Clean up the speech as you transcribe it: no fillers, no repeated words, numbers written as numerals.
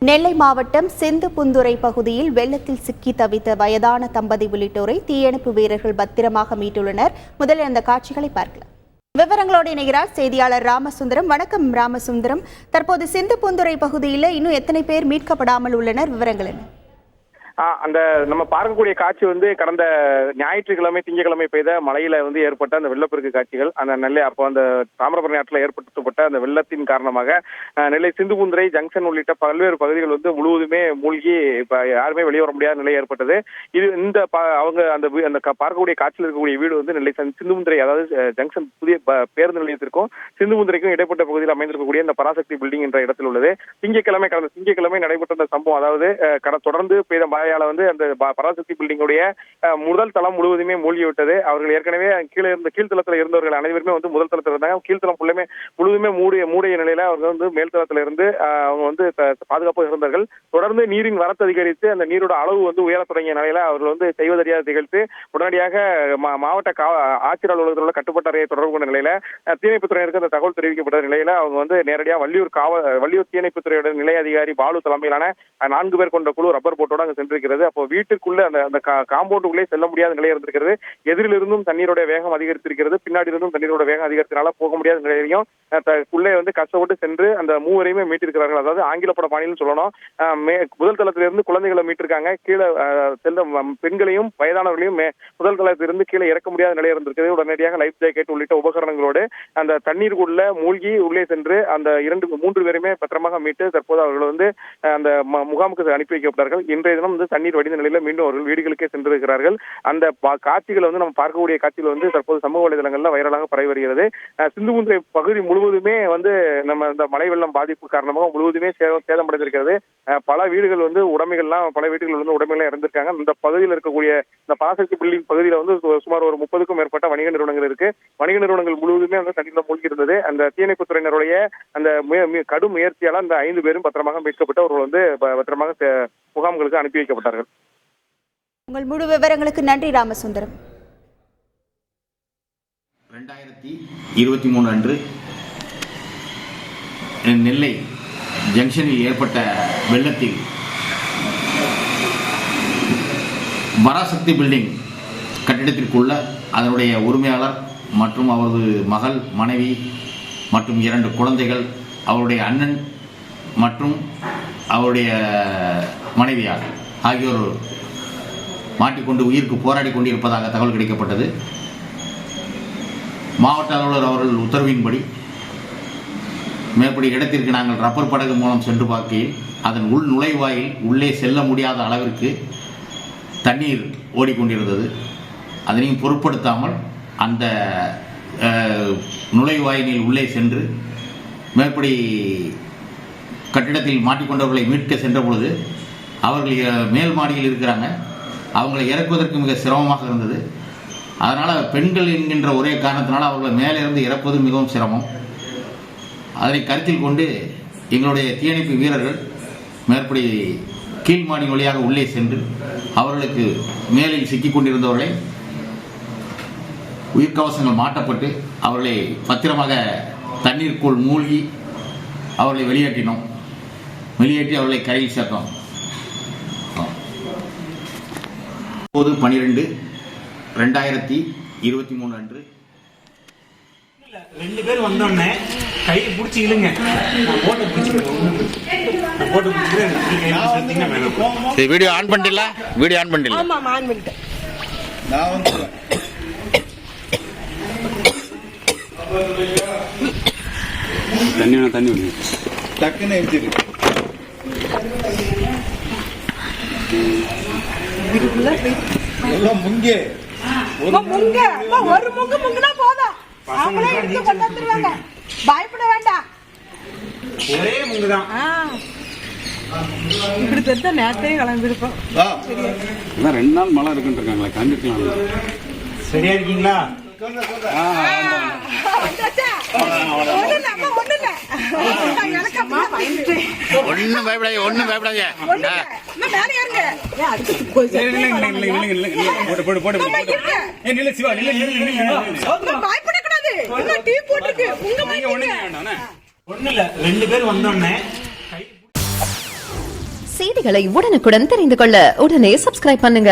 நெல்லை மாவட்டம் செந்துபுந்துறை பகுதியில் வெள்ளத்தில் சிக்கி தவித்த வயதான தம்பதி உள்ளிட்டோரை தீயணைப்பு வீரர்கள் பத்திரமாக மீட்டுள்ளனர். முதலில் அந்த காட்சிகளை பார்க்கலாம். விவரங்களோடு இணைகிறார் செய்தியாளர் ராமசுந்தரம். வணக்கம் ராமசுந்தரம். தற்போது செந்துபுந்துறை பகுதியில் இன்னும் எத்தனை பேர் மீட்கப்படாமல் உள்ளனர்? விவரங்கள் என்ன? அந்த நம்ம பார்க்கக்கூடிய காட்சி கடந்த ஞாயிற்றுக்கிழமை திங்கட்கிழமை பெய்த மழையில ஏற்பட்ட அந்த வெள்ளப்பெருக்கு காட்சிகள். அந்த நெல்லை அப்போ அந்த தாமிரபரணி ஆற்றில் ஏற்படுத்தப்பட்ட அந்த வெள்ளத்தின் காரணமாக நெல்லை சிந்துபுந்துறை ஜங்ஷன் உள்ளிட்ட பல்வேறு பகுதிகள் முழுவதுமே மூழ்கி இப்ப யாருமே வெளியே வர முடியாத நிலை ஏற்பட்டது. இது இந்த அவங்க அந்த பார்க்கக்கூடிய காட்சியில் இருக்கக்கூடிய வீடு நெல்லை சிந்துபுந்துறை, அதாவது ஜங்ஷன் புதிய பேருந்து நிலையத்திற்கும் சிந்துபுந்துறைக்கும் இடைப்பட்ட பகுதியில் அமைந்திருக்கக்கூடிய இந்த பராசக்தி பில்டிங் என்ற இடத்தில் உள்ளது. கடந்த திங்கட்கிழமை நடைபெற்ற அந்த சம்பவம், அதாவது தொடர்ந்து பெய்த அந்த பராசக்தி பில்டிங்குடைய முதல் தளம் முழுவதுமே மூழ்கிவிட்டது. அவர்கள் ஏற்கனவே கீழ்த்தளத்தில் இருந்தவர்கள் அனைவருமே முதல் தளத்தில் இருந்தாங்க. கீழ்த்தளம் முழுவதுமே மூடிய நிலையில அவர்கள் மேல்தளத்தில் இருந்து அவங்க பாதுகாப்பாக இருந்தார்கள். தொடர்ந்து நீரின் வரத்து அதிகரித்து அந்த நீரோட அளவு உயரத் தொடங்கிய நிலையில அவர்கள் செய்வதறியாது திகழ்த்து உடனடியாக மாவட்ட ஆட்சியர் அலுவலகத்தில் உள்ள கட்டுப்பாட்டு அறையை தொடர்பு கொண்ட நிலையில தீயணைப்புத்துறையினருக்கு அந்த தகவல் தெரிவிக்கப்பட்ட நிலையில அவங்க நேரடியாக வள்ளியூர் தீயணைப்புத்துறையோட நிலைய அதிகாரி பாலு தலைமையிலான 4 பேர் கொண்ட குழு ரப்பர் போட்டோட அங்க சென்றிருக்கிறது. அப்போ வீட்டுக்குள்ள அந்த காம்பவுண்டுக்குள்ளே செல்ல முடியாத நிலை இருந்திருக்கிறது. எதிரிலிருந்தும் தண்ணீரோட வேகம் அதிகரித்திருக்கிறது. பின்னாடி இருந்தும் தண்ணீரோட வேகம் அதிகரித்தனால போக முடியாத நிலையிலையும் உள்ளே கஷ்டப்பட்டு சென்று அந்த மூவரையுமே மீட்டிருக்கிறார்கள். அதாவது ஆங்கில பட பாணியில் சொல்லணும், முதல் தளத்திலிருந்து குழந்தைகளை மீட்டிருக்காங்க. கீழே செல்ல பெண்களையும் வயதானவர்களையும் முதல் தளத்திலிருந்து கீழே இறக்க முடியாத நிலை இருந்திருக்கிறது. உடனடியாக லைஃப் ஜாக்கெட் உள்ளிட்ட உபகரணங்களோடு அந்த தண்ணீருக்குள்ள மூழ்கி உள்ளே சென்று அந்த 3 பேருமே பத்திரமாக மீட்டு தற்போது அவர்கள் அந்த முகாமுக்கு அனுப்பி வைக்கப்பட்டார்கள். இன்றைய தினம் தண்ணீர் வடிந்த நிலையில மீண்டும் அவர்கள் வீடுகளுக்கே சென்றிருக்கிறார்கள். அந்த காட்சிகளை நம்ம பார்க்கக்கூடிய காட்சிகள் தற்போது சமூக வலைதளங்கள்ல வைரலாக பரவி வருகிறது. சிந்துபுந்துறை பகுதி முழுவதுமே நம்ம இந்த மழை வெள்ளம் பாதிப்பு காரணமாக முழுவதுமே சேதமடைந்திருக்கிறது. பல வீடுகள் உடைமைகள்லாம் பல வீடுகள் உடைமைகள்லாம் இறந்திருக்காங்க. இந்த பகுதியில் இருக்கக்கூடிய இந்த பராசக்தி பில்டிங் பகுதியில சுமார் ஒரு 30க்கும் மேற்பட்ட வணிக நிறுவனங்கள் இருக்கு. வணிக நிறுவனங்கள் முழுவதுமே தண்ணீர்ல மூழ்கி இருந்தது. அந்த தீயணைப்புத்துறையினருடைய அந்த கடும் முயற்சியால அந்த 5 பேரும் பத்திரமாக மீட்கப்பட்டு அவர்கள் பத்திரமாக முகாம்களுக்கு அனுப்பி வைக்கப்பட்டார்கள். உங்கள் முழு விவரங்களுக்கு நன்றி ராமசுந்தரம். 2023 அன்று நெல்லை ஜங்ஷனில் ஏற்பட்ட வெள்ளத்தில் பராசக்தி பில்டிங் கட்டிடத்திற்குள்ள அதனுடைய உரிமையாளர் மற்றும் அவரது மகள், மனைவி மற்றும் 2 குழந்தைகள், அவருடைய அண்ணன் மற்றும் அவருடைய மனைவியார் ஆகியோர் மாட்டிக்கொண்டு உயிருக்கு போராடி கொண்டிருப்பதாக தகவல் கிடைக்கப்பட்டது. மாவட்ட அலுவலர் அவர்கள் உத்தரவின்படி மேற்படி இடத்திற்கு நாங்கள் ரப்பர் படகு மூலம் சென்று பார்க்கையில் அதன் உள் நுழைவாயில் உள்ளே செல்ல முடியாத அளவிற்கு தண்ணீர் ஓடிக்கொண்டிருந்தது. அதனையும் பொருட்படுத்தாமல் அந்த நுழைவாயிலில் உள்ளே சென்று மேற்படி கட்டிடத்தில் மாட்டிக்கொண்டவர்களை மீட்க சென்ற பொழுது அவர்கள் மேல் மாடியில் இருக்கிறாங்க. அவங்களை இறக்குவதற்கு மிக சிரமமாக இருந்தது. அதனால் பெண்கள் என்கின்ற ஒரே காரணத்தினால அவர்களை மேலே இருந்து இறப்பது மிகவும் சிரமம். அதனை கருத்தில் கொண்டு எங்களுடைய தீயணைப்பு வீரர்கள் மேற்படி கீழ்மாடி வழியாக உள்ளே சென்று அவர்களுக்கு மேலில் சிக்கிக் கொண்டிருந்தவர்களை உயிர்கவசங்கள் மாட்டப்பட்டு அவர்களை பத்திரமாக தண்ணீருக்குள் மூழ்கி அவர்களை வெளியேற்றி அவர்களை கரையில் சேர்த்தோம். 12/12/2023 அன்று 2 பேர் வந்தோடனே கையை பிடிச்சி இழுங்க. வீடியோ ஆன் பண்ணிடல. வீடியோ ஆன் பண்ணிடல. ஆமா ஆன் பண்ணிட்டேன். நான் தண்ணி டக்குன்னு எழுதிரு. எல்லாம் முங்க ஒரு முங்குனா போதும். அவங்களே எடுத்து கொண்டு வந்துருவாங்க. பயப்பட வேண்டாம். ஒரே முங்குதான். இப்படி தெரிஞ்சா நேரத்தையே கிளம்பிருப்போம். 2 நாள் மழை இருக்குன்னு இருக்காங்களா, கண்டிக்கலாம். சரியா இருக்கீங்களா? ஒன்னும் பயப்படாதீங்க. ஒண்ணு இல்ல, 2 பேர் வந்தோடனே செய்திகளை உடனுக்குடன் தெரிந்து கொள்ள உடனே சப்ஸ்கிரைப் பண்ணுங்க.